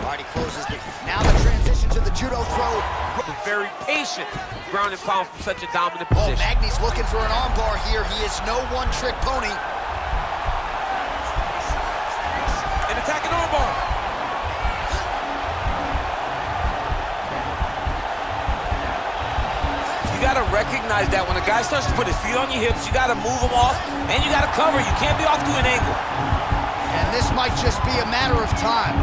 All right, he closes the... Now the transition to the judo throw. Very patient ground and pound from such a dominant position. Oh, Magny's looking for an armbar here. He is no one-trick pony. An attacking armbar. You gotta recognize that when a guy starts to put his feet on your hips, you gotta move him off, and you gotta cover. You can't be off to an angle. And this might just be a matter of time.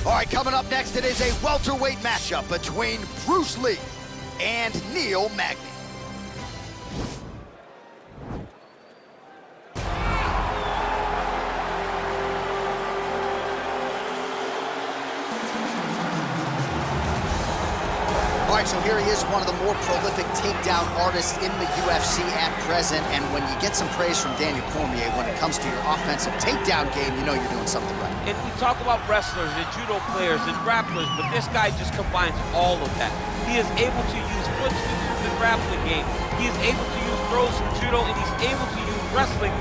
All right, coming up next, it is a welterweight matchup between Bruce Lee and Neil Magny. All right, so here he is, one of the more prolific takedown artists in the UFC at present. And when you get some praise from Daniel Cormier when it comes to your offensive takedown game, you know you're doing something right. And we talk about wrestlers and judo players and grapplers, but this guy just combines all of that. He is able to use foot switches in the grappling game. He is able to use throws from judo, and he's able to use wrestling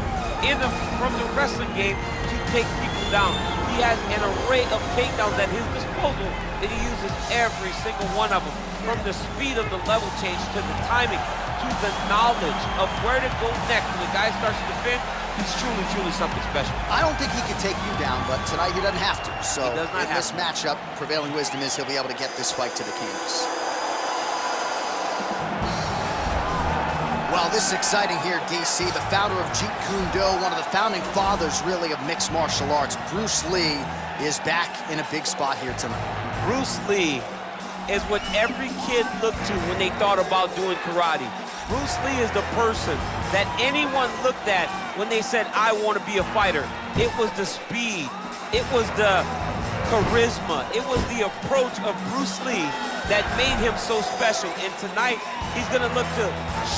from the wrestling game to take people down. He has an array of takedowns at his disposal, and he uses every single one of them. From the speed of the level change to the timing to the knowledge of where to go next. When the guy starts to defend, he's truly, truly something special. I don't think he can take you down, but tonight he doesn't have to. So he does not in have this to. matchup, prevailing wisdom is he'll be able to get this fight to the canvas. Well, this is exciting here, DC. The founder of Jeet Kune Do, one of the founding fathers, really, of mixed martial arts, Bruce Lee, is back in a big spot here tonight. Bruce Lee is what every kid looked to when they thought about doing karate. Bruce Lee is the person that anyone looked at when they said, I want to be a fighter. It was the speed, it was the charisma, it was the approach of Bruce Lee that made him so special. And tonight, he's gonna look to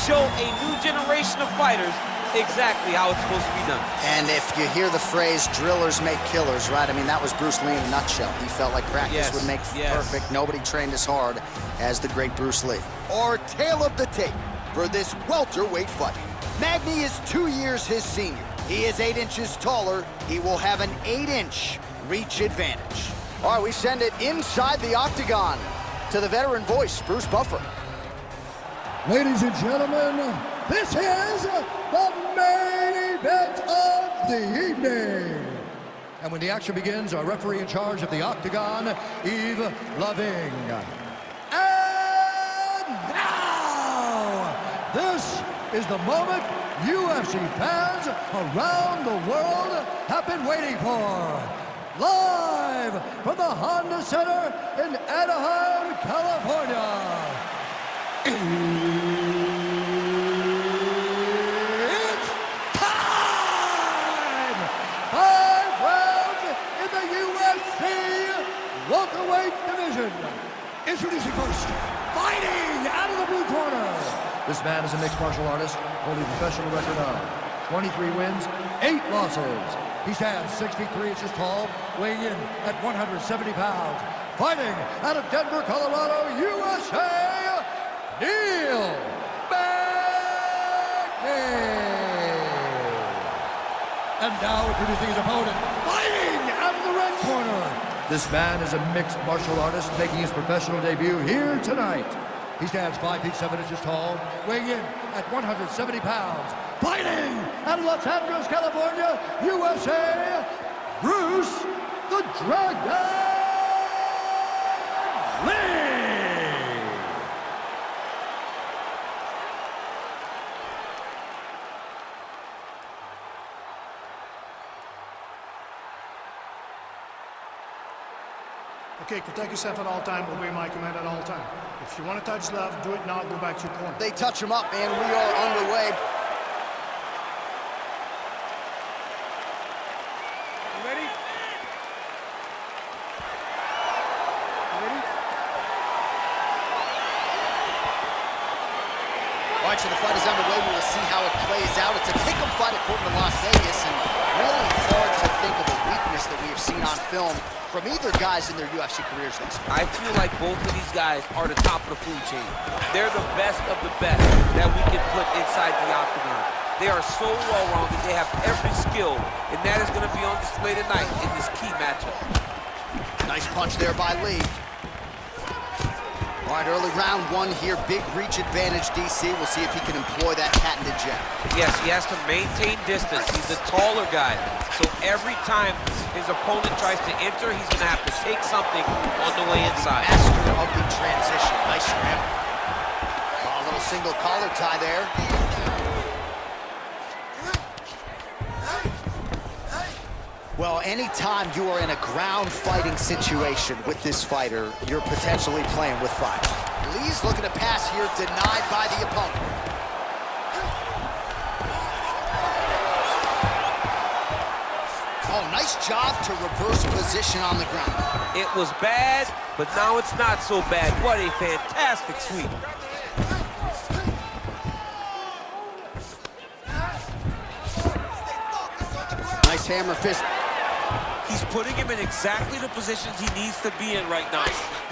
show a new generation of fighters exactly how it's supposed to be done. And if you hear the phrase, drillers make killers, right? I mean, that was Bruce Lee in a nutshell. He felt like practice would make perfect. Nobody trained as hard as the great Bruce Lee. Our tale of the tape for this welterweight fight. Magny is 2 years his senior. He is 8 inches taller. He will have an 8-inch reach advantage. All right, we send it inside the octagon to the veteran voice, Bruce Buffer. Ladies and gentlemen, this is the main event of the evening. And when the action begins, our referee in charge of the octagon, Yves Loving. And now, this is the moment UFC fans around the world have been waiting for. Live from the Honda Center in Anaheim, California. It's time! 5 rounds in the UFC welterweight division. Introducing first, fighting out of the blue corner. This man is a mixed martial artist, holding a professional record of 23 wins, 8 losses. He stands 6 feet 3 inches tall, weighing in at 170 pounds. Fighting out of Denver, Colorado, USA, Neil Magny. And now introducing his opponent, fighting out of the red corner. This man is a mixed martial artist making his professional debut here tonight. He stands 5 feet 7 inches tall, weighing in at 170 pounds. Fighting out of Los Angeles, California, USA, Bruce the Dragon Lee. Okay, protect yourself at all time, obey my command at all time. If you want to touch left, do it now, go back to your corner. They touch him up, and we are underway. You ready? You ready? All right, so the fight is underway. We will see how it plays out. It's a pick-em fight according to Las Vegas, and really hard to think of a weakness that we have seen on film from either guys in their UFC careers thus far. I feel like both of these guys are the top of the food chain. They're the best of the best that we can put inside the octagon. They are so well-rounded. They have every skill, and that is going to be on display tonight in this key matchup. Nice punch there by Lee. All right, early round one here. Big reach advantage, DC. We'll see if he can employ that cat and jab. Yes, he has to maintain distance. He's a taller guy. So every time his opponent tries to enter, he's going to have to take something on the way inside. Master of the transition. Nice scramble. A little single collar tie there. Well, anytime you are in a ground fighting situation with this fighter, you're potentially playing with fire. Lee's looking to pass here, denied by the opponent. Oh, nice job to reverse position on the ground. It was bad, but now it's not so bad. What a fantastic sweep. Nice hammer fist. He's putting him in exactly the positions he needs to be in right now.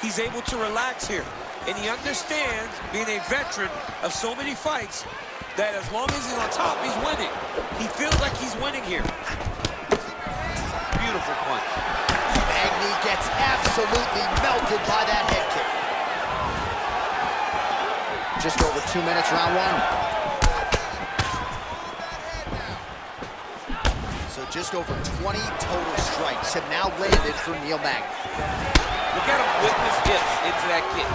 He's able to relax here. And he understands, being a veteran of so many fights, that as long as he's on top, he's winning. He feels like he's winning here. Beautiful punch. Magny gets absolutely melted by that head kick. Just over 2 minutes, round one. So just over 20 total strikes have now landed for Neil Magny. Look at him whip his hips into that kick.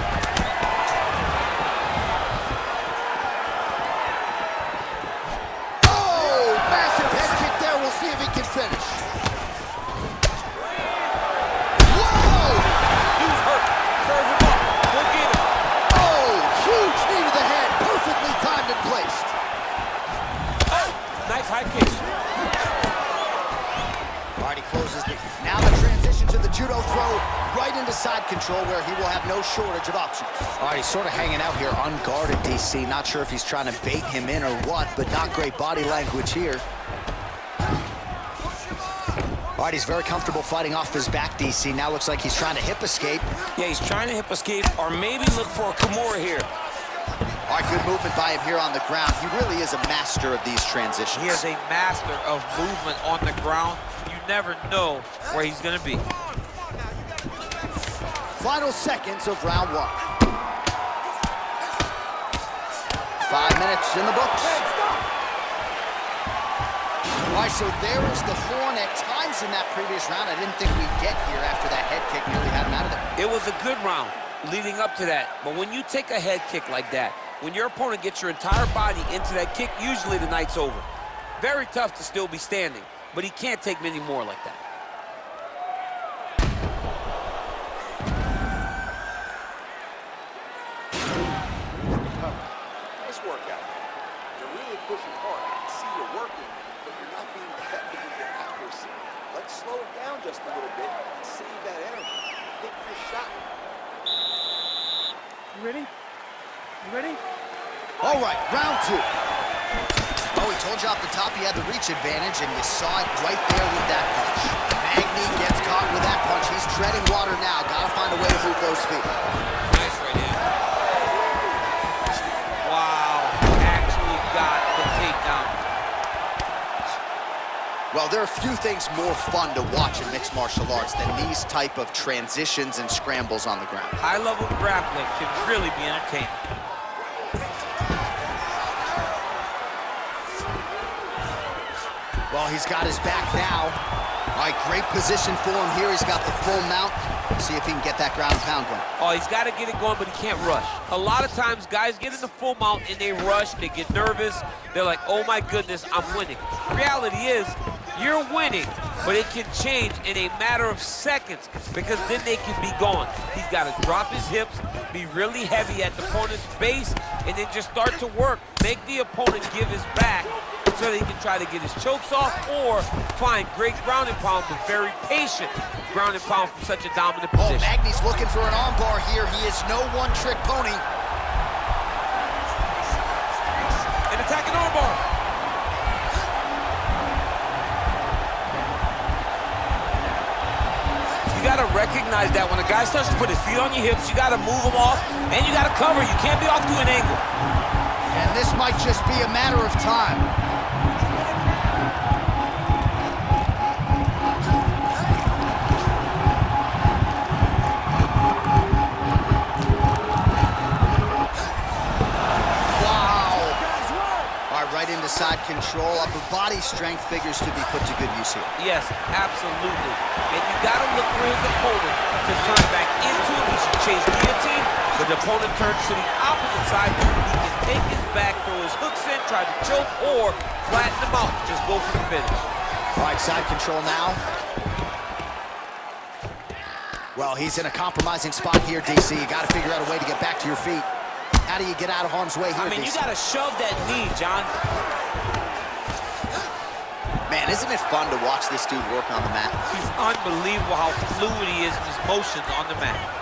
Oh, massive head kick there. We'll see if he can finish. Whoa! He's hurt. Serve him up. Go get him. Oh, huge knee to the head. Perfectly timed and placed. Oh, nice high kick. Closes the, now the transition to the judo throw right into side control where he will have no shortage of options. All right, he's sort of hanging out here unguarded, DC. Not sure if he's trying to bait him in or what, but not great body language here. All right, he's very comfortable fighting off his back, DC. Now looks like he's trying to hip escape. Yeah, he's trying to hip escape or maybe look for a Kimura here. All right, good movement by him here on the ground. He really is a master of these transitions. He is a master of movement on the ground. You never know where he's going to be. Final seconds of round one. 5 minutes in the books. All right, so there is the horn at times in that previous round. I didn't think we'd get here after that head kick nearly had him out of there. It was a good round leading up to that. But when you take a head kick like that, when your opponent gets your entire body into that kick, usually the night's over. Very tough to still be standing, but he can't take many more like that. Nice workout. You're really pushing hard. I can see you're working, but you're not being effective with your accuracy. Let's slow it down just a little bit and save that energy. Take your shot. You ready? You ready? All right, round two. Oh, he told you off the top he had the reach advantage, and you saw it right there with that punch. Magny gets caught with that punch. He's treading water now. Gotta find a way to move those feet. Nice right hand. Wow, actually got the takedown. Well, there are few things more fun to watch in mixed martial arts than these type of transitions and scrambles on the ground. High-level grappling can really be entertaining. Well, he's got his back now. All right, great position for him here. He's got the full mount. See if he can get that ground and pound going. Oh, he's got to get it going, but he can't rush. A lot of times, guys get in the full mount and they rush, they get nervous. They're like, oh my goodness, I'm winning. The reality is, you're winning, but it can change in a matter of seconds because then they can be gone. He's got to drop his hips, be really heavy at the opponent's base, and then just start to work. Make the opponent give his back so that he can try to get his chokes off or find great ground and pound, but very patient ground and pound from such a dominant position. Oh, Magny's looking for an armbar here. He is no one-trick pony. An attacking armbar. You gotta recognize that when a guy starts to put his feet on your hips, you gotta move him off, and you gotta cover. You can't be off to an angle. And this might just be a matter of time. control, upper body strength figures to be put to good use here. Yes, absolutely. And you gotta look for his opponent to turn back into him. He should chase guillotine, but the opponent turns to the opposite side. He can take his back, throw his hooks in, try to choke, or flatten him out. Just go for the finish. All right, side control now. Well, he's in a compromising spot here, DC. You got to figure out a way to get back to your feet. How do you get out of harm's way here, I mean, DC? you got to shove that knee, John. Man, isn't it fun to watch this dude work on the mat? He's unbelievable how fluid he is in his motions on the mat.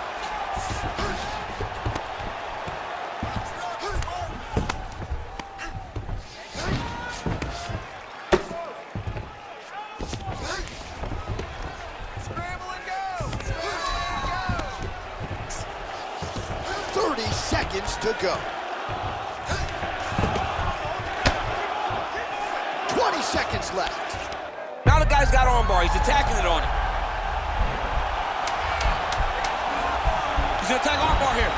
Seconds to go. 20 seconds left. Now the guy's got armbar. He's attacking it on him. He's gonna attack armbar here.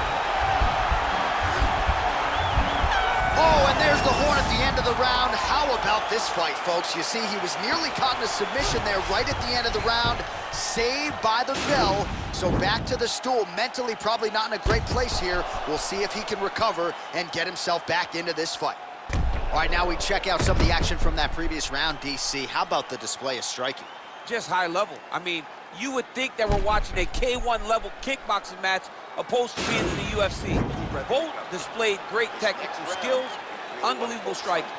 Oh, and there's the horn at the end of the round. How about this fight, folks? You see, he was nearly caught in a submission there right at the end of the round. Saved by the bell. So back to the stool. Mentally probably not in a great place here. We'll see if he can recover and get himself back into this fight. All right, now we check out some of the action from that previous round, DC. How about the display of striking? Just high level. I mean, you would think that we're watching a K1 level kickboxing match opposed to being in the UFC. Both displayed great technical skills, unbelievable striking.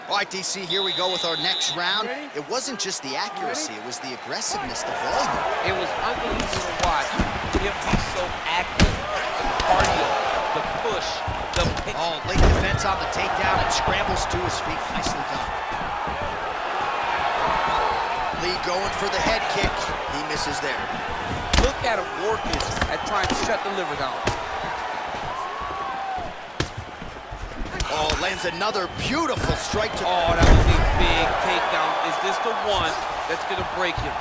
All right, DC, here we go with our next round. It wasn't just the accuracy, it was the aggressiveness, the volume. It was unbelievable to watch him be so active. The cardio, the push, the pitch. Oh, late defense on the takedown and scrambles to his feet. Nicely done. Lee going for the head kick. He misses there. Look at him working at trying to shut the liver down. Oh, lands another beautiful strike to... Oh, that was a big takedown. Is this the one that's going to break him?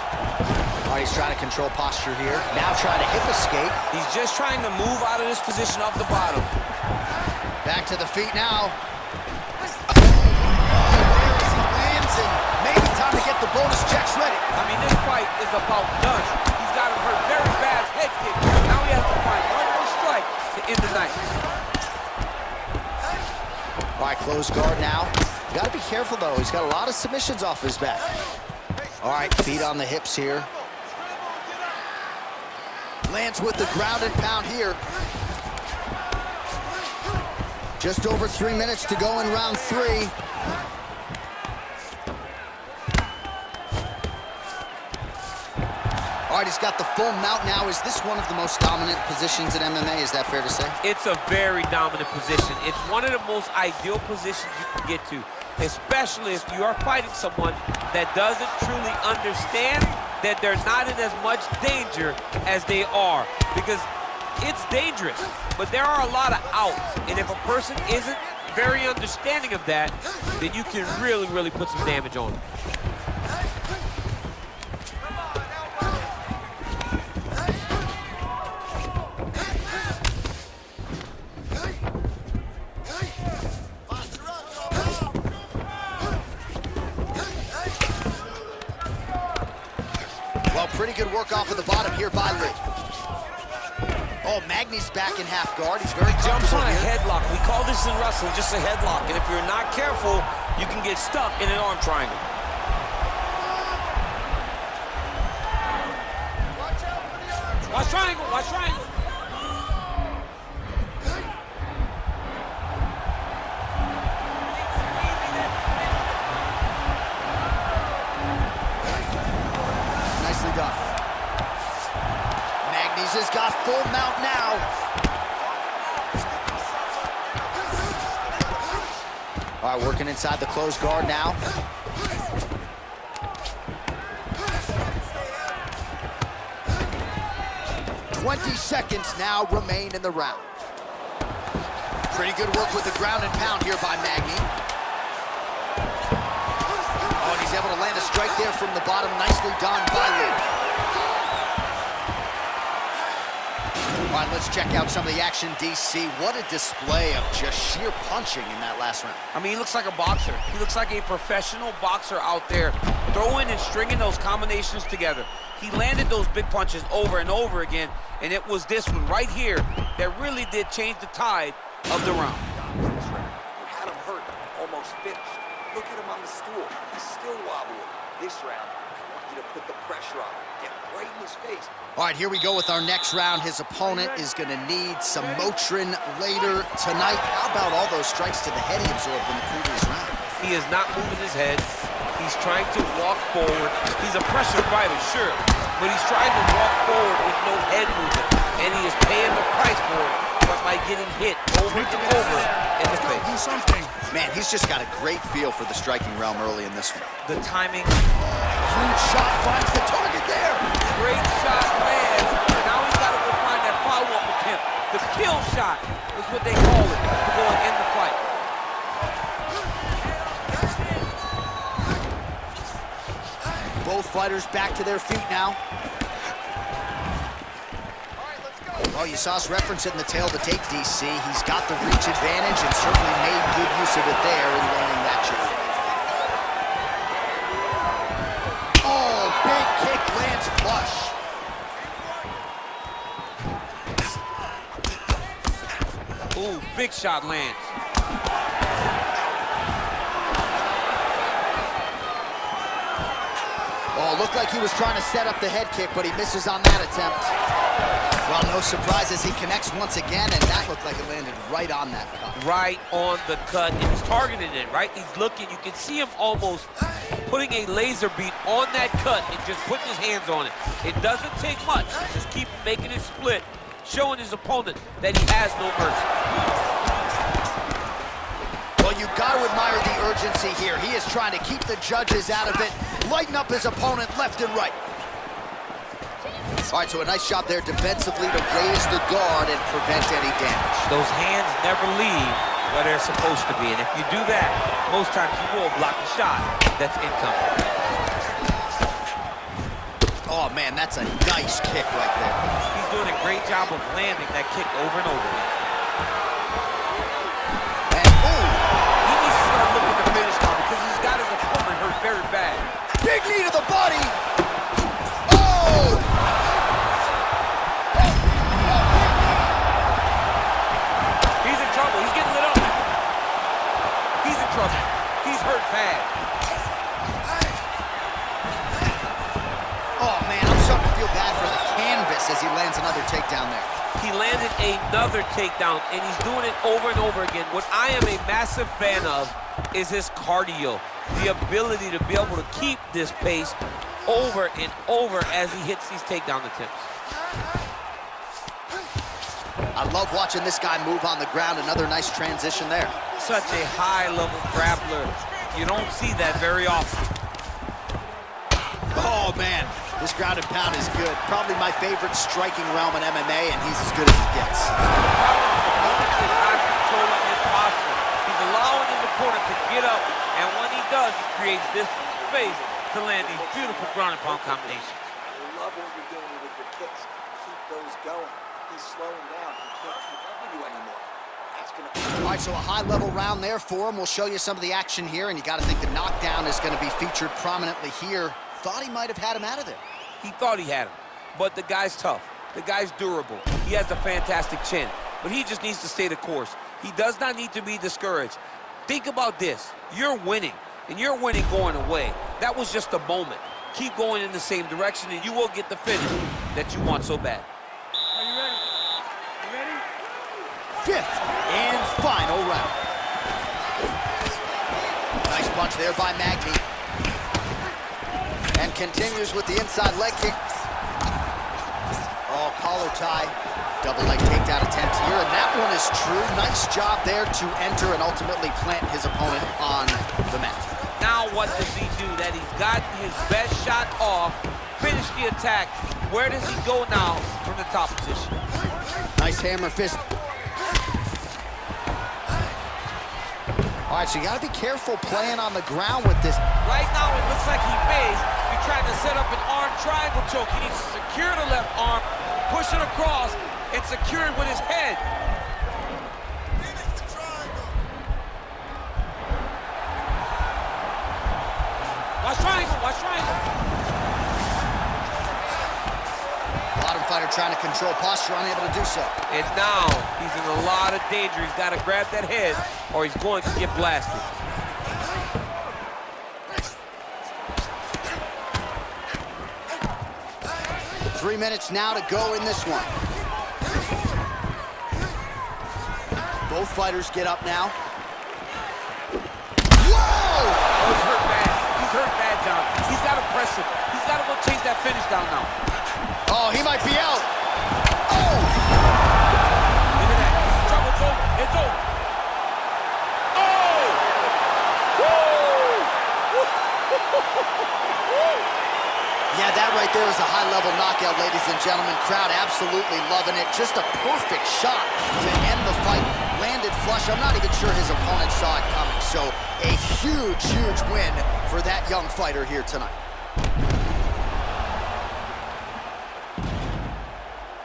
All right, he's trying to control posture here. Now trying to hip escape. He's just trying to move out of this position off the bottom. Back to the feet now. There as he lands, and maybe time to get the bonus checks ready. I mean, this fight is about done. He's got him hurt very bad head kick. Now he has to find one more strike to end the night. All right, closed guard now. You gotta be careful, though. He's got a lot of submissions off his back. All right, feet on the hips here. Lands with the ground and pound here. Just over 3 minutes to go in round 3. All right, he's got the full mount now. Is this one of the most dominant positions in MMA? Is that fair to say? It's a very dominant position. It's one of the most ideal positions you can get to, especially if you are fighting someone that doesn't truly understand that they're not in as much danger as they are. Because it's dangerous, but there are a lot of outs. And if a person isn't very understanding of that, then you can really, really put some damage on them. Pretty good work off of the bottom here by Lee. Oh, Magny's back in half guard. He's very Jumps on a here. headlock. We call this in wrestling just a headlock. And if you're not careful, you can get stuck in an arm triangle. Watch triangle, watch triangle. Magny's has got full mount now. All right, working inside the closed guard now. "20 seconds now remain in the round. Pretty good work with the ground and pound here by Magny. Oh, and he's able to land a strike there from the bottom. Nicely done by Lee. All right, let's check out some of the action, DC. What a display of just sheer punching in that last round. I mean, he looks like a boxer. He looks like a professional boxer out there, throwing and stringing those combinations together. He landed those big punches over and over again, and it was this one right here that really did change the tide of the round. You had him hurt, almost finished. Look at him on the stool. He's still wobbling. This round, I want you to put the pressure on him. Get right in his face. All right, here we go with our next round. His opponent is going to need some Motrin later tonight. How about all those strikes to the head he absorbed in the previous round? He is not moving his head. He's trying to walk forward. He's a pressure fighter, sure, but he's trying to walk forward with no head movement, and he is paying the price for it, but by getting hit over and over in the face. Do something. Man, he's just got a great feel for the striking realm early in this one. The timing. Huge shot finds the target there. Great shot lands. Now he's got to go find that follow-up attempt. The kill shot is what they call it to go and end the fight. Both fighters back to their feet now. Oh, you saw us reference it in the tail of the tape, DC. He's got the reach advantage and certainly made good use of it there in landing that shot. Oh, big kick lands flush. Ooh, big shot lands. Oh, looked like he was trying to set up the head kick, but he misses on that attempt. Well, no surprises. He connects once again, and that looked like it landed right on that cut. Right on the cut, and he's targeting it, right? He's looking. You can see him almost putting a laser beam on that cut and just putting his hands on it. It doesn't take much. Just keep making it split, showing his opponent that he has no mercy. Well, you got to admire the urgency here. He is trying to keep the judges out of it, lighten up his opponent left and right. All right, so a nice shot there defensively to raise the guard and prevent any damage. Those hands never leave where they're supposed to be, and if you do that, most times you will block the shot that's incoming. Oh, man, that's a nice kick right there. He's doing a great job of landing that kick over and over again. And, ooh, He needs to start looking to finish now because he's got his opponent hurt very bad. big knee to the body. Oh! He's in trouble. He's getting lit up. He's in trouble. He's hurt bad. Oh, man, I'm starting to feel bad for the canvas as he lands another takedown there. He landed another takedown, and he's doing it over and over again. What I am a massive fan of is his cardio, the ability to be able to keep this pace over and over as he hits these takedown attempts. I love watching this guy move on the ground. Another nice transition there. Such a high-level grappler. You don't see that very often. Oh, man, this ground and pound is good. Probably my favorite striking realm in MMA, and he's as good as he gets. He's not controlling his posture. He's allowing his opponent to get up, and when he does, he creates this space to land these beautiful ground and pound combinations. I love what you're doing with your kicks. Keep those going. He's slowing down. He can't keep up with you anymore. That's gonna. All right, so a high-level round there for him. We'll show you some of the action here, and you got to think the knockdown is going to be featured prominently here. Thought he might have had him out of there. He thought he had him, but the guy's tough. The guy's durable. He has a fantastic chin, but he just needs to stay the course. He does not need to be discouraged. Think about this. You're winning, and you're winning going away. That was just a moment. Keep going in the same direction, and you will get the finish that you want so bad. Are you ready? You ready? Fifth and final round. Nice punch there by Magny. And continues with the inside leg kick. Oh, collar tie. Double leg takedown attempt here, and that one is true. Nice job there to enter and ultimately plant his opponent on the mat. Now what does he do? That he's got his best shot off, finish the attack. Where does he go now from the top position? Nice hammer fist. All right, so you gotta be careful playing on the ground with this. Right now it looks like he may be trying to set up an arm triangle choke. He needs to secure the left arm, push it across, and secure it with his head. Watch triangle, watch triangle. Bottom fighter trying to control posture, unable to do so. And now he's in a lot of danger. He's got to grab that head or he's going to get blasted. Three minutes now to go in this one. Both fighters get up now. Whoa! Oh, he's hurt bad. He's hurt bad, John. He's got to press him. He's got to go chase that finish down now. Oh, he might be out. Oh! Look at that. He's in trouble. It's over. It's over. Oh! Woo! Yeah, that right there is a high-level knockout, ladies and gentlemen. Crowd absolutely loving it. Just a perfect shot to end the fight. Landed flush. I'm not even sure his opponent saw it coming. So a huge, huge win for that young fighter here tonight.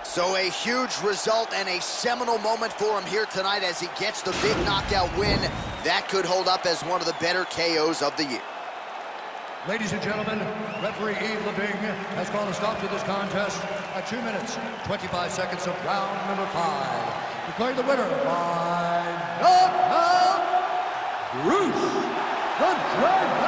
So a huge result and a seminal moment for him here tonight as he gets the big knockout win. That could hold up as one of the better KOs of the year. Ladies and gentlemen, referee Yves Leving has called a stop to this contest at 2 minutes, 25 seconds of round number 5. Declaring the winner by knockout, Bruce the Dragon